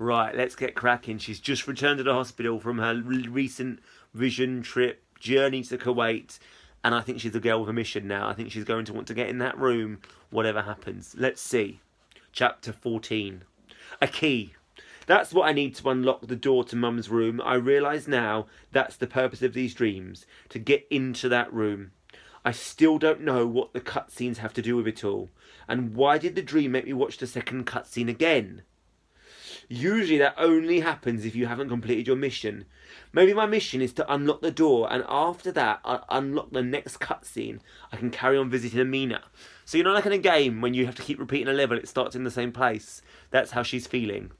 Right, let's get cracking. She's just returned to the hospital from her recent vision trip, journey to Kuwait, and I think she's a girl with a mission now. I think she's going to want to get in that room, whatever happens. Let's see. Chapter 14. A key. That's what I need to unlock the door to Mum's room. I realise now that's the purpose of these dreams, to get into that room. I still don't know what the cutscenes have to do with it all. And why did the dream make me watch the second cutscene again? Usually that only happens if you haven't completed your mission. Maybe my mission is to unlock the door, and after that I'll unlock the next cutscene. I can carry on visiting Amina. So you know, like in a game when you have to keep repeating a level, it starts in the same place. That's how she's feeling.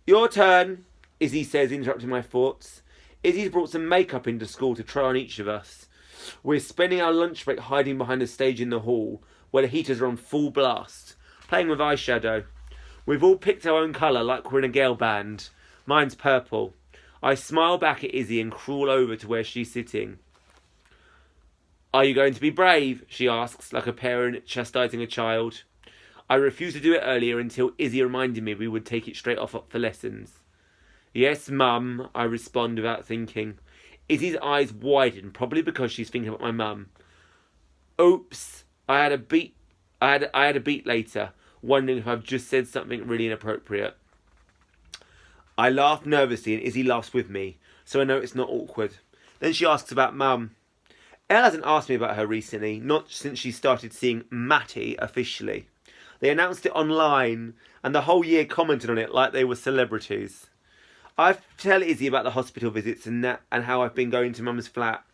Your turn, Izzy says, interrupting my thoughts. Izzy's brought some makeup into school to try on each of us. We're spending our lunch break hiding behind a stage in the hall, where the heaters are on full blast, playing with eyeshadow. We've all picked our own colour like we're in a girl band. Mine's purple. I smile back at Izzy and crawl over to where she's sitting. Are you going to be brave? She asks, like a parent chastising a child. I refused to do it earlier until Izzy reminded me we would take it straight off for lessons. Yes, Mum, I respond without thinking. Izzy's eyes widen, probably because she's thinking about my mum. Oops, I had a beat later, wondering if I've just said something really inappropriate. I laugh nervously and Izzy laughs with me, so I know it's not awkward. Then she asks about Mum. Elle hasn't asked me about her recently, not since she started seeing Matty officially. They announced it online, and the whole year commented on it like they were celebrities. I tell Izzy about the hospital visits and how I've been going to Mum's flat.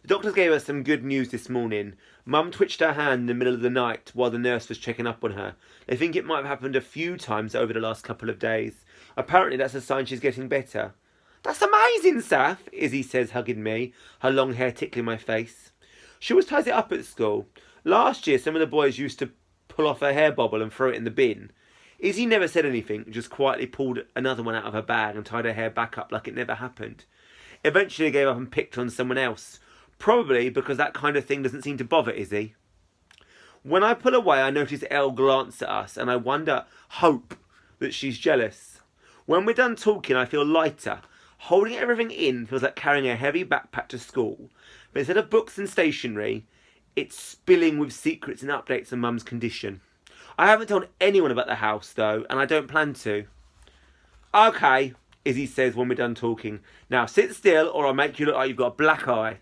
The doctors gave us some good news this morning. Mum twitched her hand in the middle of the night while the nurse was checking up on her. They think it might have happened a few times over the last couple of days. Apparently that's a sign she's getting better. That's amazing, Saf, Izzy says, hugging me, her long hair tickling my face. She always ties it up at school. Last year some of the boys used to pull off her hair bobble and throw it in the bin. Izzy never said anything, just quietly pulled another one out of her bag and tied her hair back up like it never happened. Eventually I gave up and picked on someone else. Probably because that kind of thing doesn't seem to bother Izzy. When I pull away, I notice Elle glance at us and I hope that she's jealous. When we're done talking, I feel lighter. Holding everything in feels like carrying a heavy backpack to school. But instead of books and stationery, it's spilling with secrets and updates on Mum's condition. I haven't told anyone about the house, though, and I don't plan to. Okay, Izzy says when we're done talking. Now sit still or I'll make you look like you've got a black eye.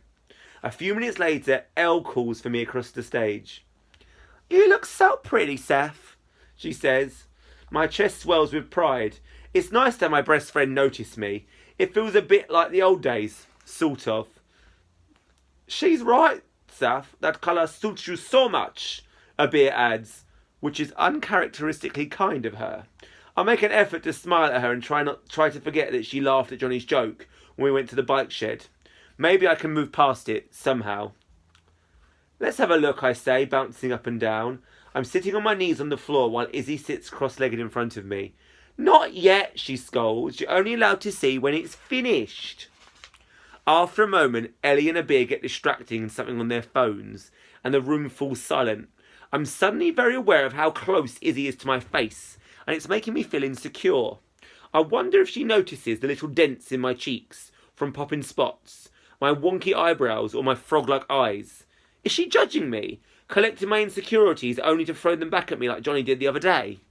A few minutes later, Elle calls for me across the stage. You look so pretty, Seth, she says. My chest swells with pride. It's nice to have my best friend notice me. It feels a bit like the old days, sort of. She's right, Seth. That colour suits you so much, Abir adds, which is uncharacteristically kind of her. I make an effort to smile at her and try to forget that she laughed at Johnny's joke when we went to the bike shed. Maybe I can move past it, somehow. Let's have a look, I say, bouncing up and down. I'm sitting on my knees on the floor while Izzy sits cross-legged in front of me. Not yet, she scolds. You're only allowed to see when it's finished. After a moment, Ellie and Abir get distracting and something on their phones, and the room falls silent. I'm suddenly very aware of how close Izzy is to my face, and it's making me feel insecure. I wonder if she notices the little dents in my cheeks from popping spots, my wonky eyebrows, or my frog-like eyes. Is she judging me, collecting my insecurities only to throw them back at me like Johnny did the other day?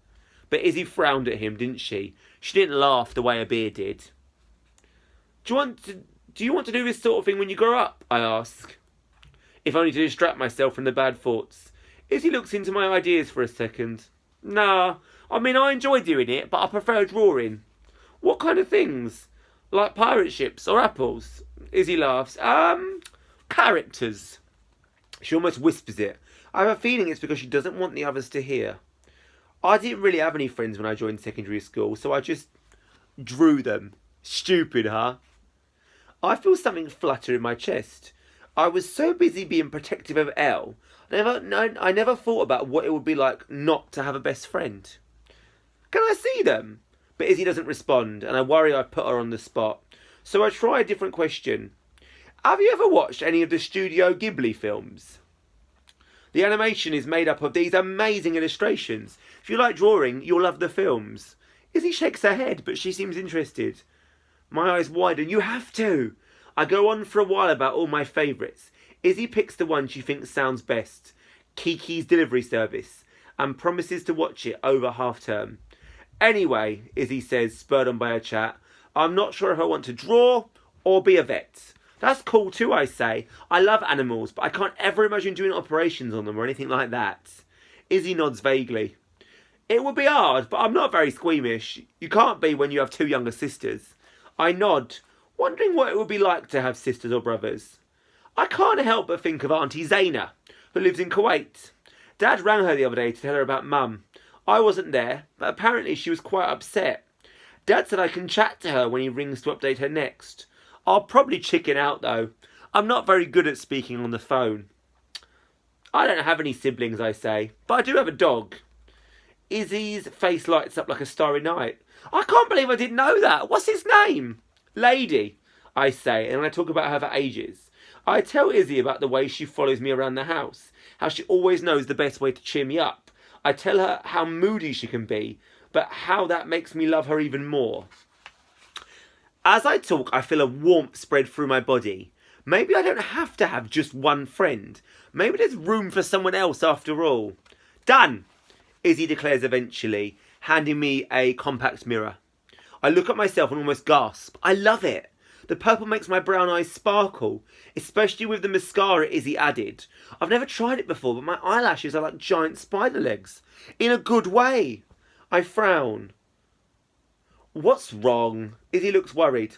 But Izzy frowned at him, didn't she? She didn't laugh the way Abir did. Do you want to do this sort of thing when you grow up? I ask. If only to distract myself from the bad thoughts. Izzy looks into my ideas for a second. Nah, I mean I enjoy doing it, but I prefer drawing. What kind of things? Like pirate ships or apples? Izzy laughs. Characters. She almost whispers it. I have a feeling it's because she doesn't want the others to hear. I didn't really have any friends when I joined secondary school, so I just drew them. Stupid, huh? I feel something flutter in my chest. I was so busy being protective of Elle, I never thought about what it would be like not to have a best friend. Can I see them? But Izzy doesn't respond, and I worry I've put her on the spot. So I try a different question. Have you ever watched any of the Studio Ghibli films? The animation is made up of these amazing illustrations. If you like drawing, you'll love the films. Izzy shakes her head, but she seems interested. My eyes widen. You have to. I go on for a while about all my favourites. Izzy picks the one she thinks sounds best, Kiki's Delivery Service, and promises to watch it over half-term. Anyway, Izzy says, spurred on by a chat, I'm not sure if I want to draw or be a vet. That's cool too, I say. I love animals, but I can't ever imagine doing operations on them or anything like that. Izzy nods vaguely. It would be hard, but I'm not very squeamish. You can't be when you have 2 younger sisters. I nod, wondering what it would be like to have sisters or brothers. I can't help but think of Auntie Zaina, who lives in Kuwait. Dad rang her the other day to tell her about Mum. I wasn't there, but apparently she was quite upset. Dad said I can chat to her when he rings to update her next. I'll probably chicken out though. I'm not very good at speaking on the phone. I don't have any siblings, I say, but I do have a dog. Izzy's face lights up like a starry night. I can't believe I didn't know that. What's his name? Lady, I say, and I talk about her for ages. I tell Izzy about the way she follows me around the house, how she always knows the best way to cheer me up. I tell her how moody she can be, but how that makes me love her even more. As I talk, I feel a warmth spread through my body. Maybe I don't have to have just one friend. Maybe there's room for someone else after all. Done, Izzy declares eventually, handing me a compact mirror. I look at myself and almost gasp. I love it. The purple makes my brown eyes sparkle, especially with the mascara Izzy added. I've never tried it before, but my eyelashes are like giant spider legs. In a good way. I frown. What's wrong? Izzy looks worried.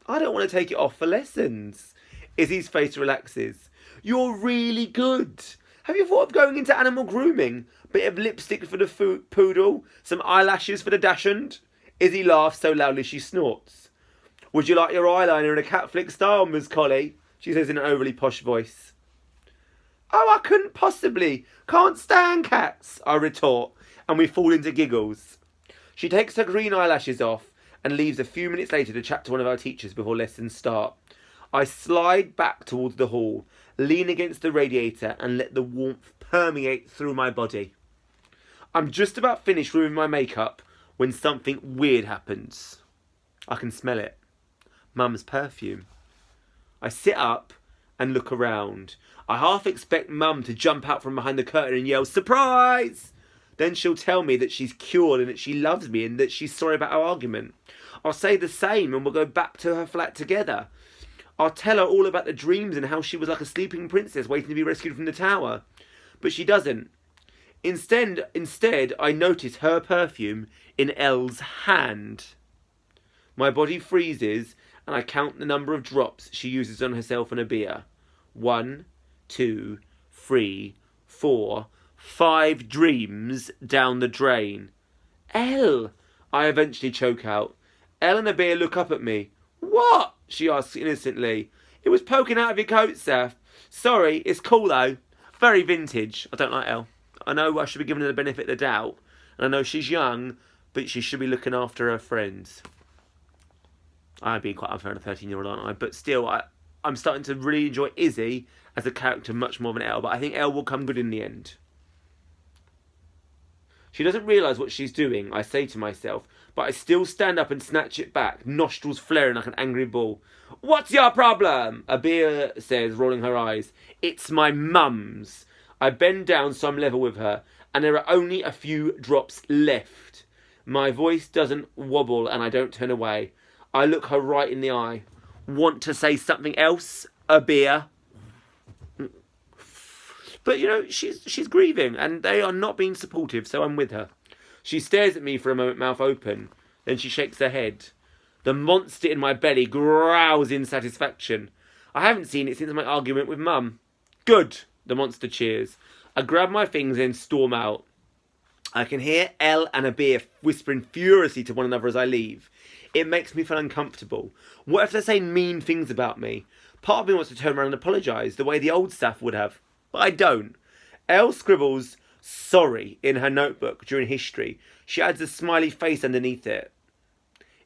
I don't want to take it off for lessons. Izzy's face relaxes. You're really good. Have you thought of going into animal grooming? Bit of lipstick for the poodle, some eyelashes for the dachshund. Izzy laughs so loudly she snorts. Would you like your eyeliner in a cat flick style, Ms. Collie? She says in an overly posh voice. Oh, I couldn't possibly. Can't stand cats, I retort, and we fall into giggles. She takes her green eyelashes off and leaves a few minutes later to chat to one of our teachers before lessons start. I slide back towards the hall, lean against the radiator and let the warmth permeate through my body. I'm just about finished removing my makeup when something weird happens. I can smell it. Mum's perfume. I sit up and look around. I half expect Mum to jump out from behind the curtain and yell, "Surprise!" Then she'll tell me that she's cured and that she loves me and that she's sorry about our argument. I'll say the same and we'll go back to her flat together. I'll tell her all about the dreams and how she was like a sleeping princess waiting to be rescued from the tower. But she doesn't. Instead, I notice her perfume in Elle's hand. My body freezes and I count the number of drops she uses on herself and Abia. 1, 2, 3, 4, 5 dreams down the drain. Elle! I eventually choke out. Elle and Abia look up at me. What? She asks innocently. It was poking out of your coat, Seth. Sorry, it's cool though. Very vintage. I don't like Elle. I know I should be giving her the benefit of the doubt. And I know she's young, but she should be looking after her friends. I'd be quite unfair on a 13-year-old, aren't I? But still, I'm starting to really enjoy Izzy as a character much more than Elle. But I think Elle will come good in the end. She doesn't realise what she's doing, I say to myself, but I still stand up and snatch it back, nostrils flaring like an angry bull. What's your problem? Abia says, rolling her eyes. It's my mum's. I bend down so I'm level with her, and there are only a few drops left. My voice doesn't wobble and I don't turn away. I look her right in the eye. Want to say something else, Abia? But, you know, she's grieving and they are not being supportive, so I'm with her. She stares at me for a moment, mouth open. Then she shakes her head. The monster in my belly growls in satisfaction. I haven't seen it since my argument with Mum. Good, the monster cheers. I grab my things and storm out. I can hear Elle and Abir whispering furiously to one another as I leave. It makes me feel uncomfortable. What if they're saying mean things about me? Part of me wants to turn around and apologise, the way the old staff would have. But I don't. Elle scribbles sorry in her notebook during history. She adds a smiley face underneath it.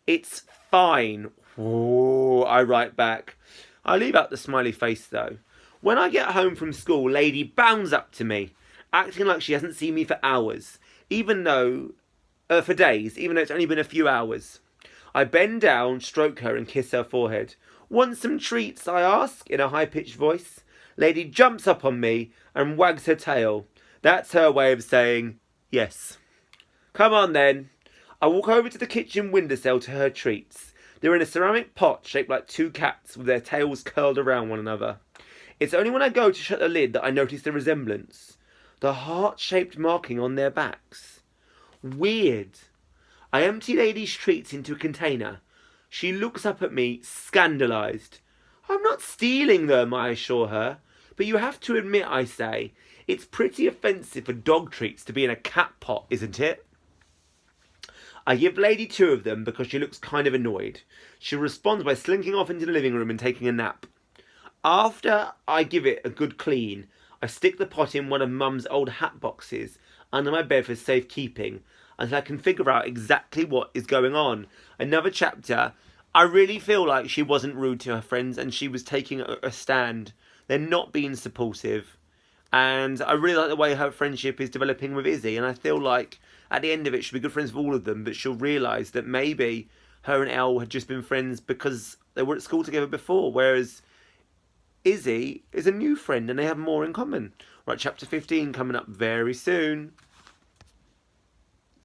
It's fine. Ooh, I write back. I leave out the smiley face though. When I get home from school, Lady bounds up to me, acting like she hasn't seen me for hours, for days, even though it's only been a few hours. I bend down, stroke her, and kiss her forehead. Want some treats, I ask, in a high-pitched voice. Lady jumps up on me and wags her tail. That's her way of saying, yes. Come on, then. I walk over to the kitchen windowsill to her treats. They're in a ceramic pot shaped like two cats with their tails curled around one another. It's only when I go to shut the lid that I notice the resemblance. The heart-shaped marking on their backs. Weird. I empty Lady's treats into a container. She looks up at me, scandalised. I'm not stealing them, I assure her. But you have to admit, I say, it's pretty offensive for dog treats to be in a cat pot, isn't it? I give Lady 2 of them because she looks kind of annoyed. She responds by slinking off into the living room and taking a nap. After I give it a good clean, I stick the pot in one of Mum's old hat boxes under my bed for safekeeping until I can figure out exactly what is going on. Another chapter. I really feel like she wasn't rude to her friends and she was taking a stand. They're not being supportive. And I really like the way her friendship is developing with Izzy. And I feel like at the end of it, she'll be good friends with all of them. But she'll realise that maybe her and Elle had just been friends because they were at school together before. Whereas Izzy is a new friend and they have more in common. Right, chapter 15 coming up very soon.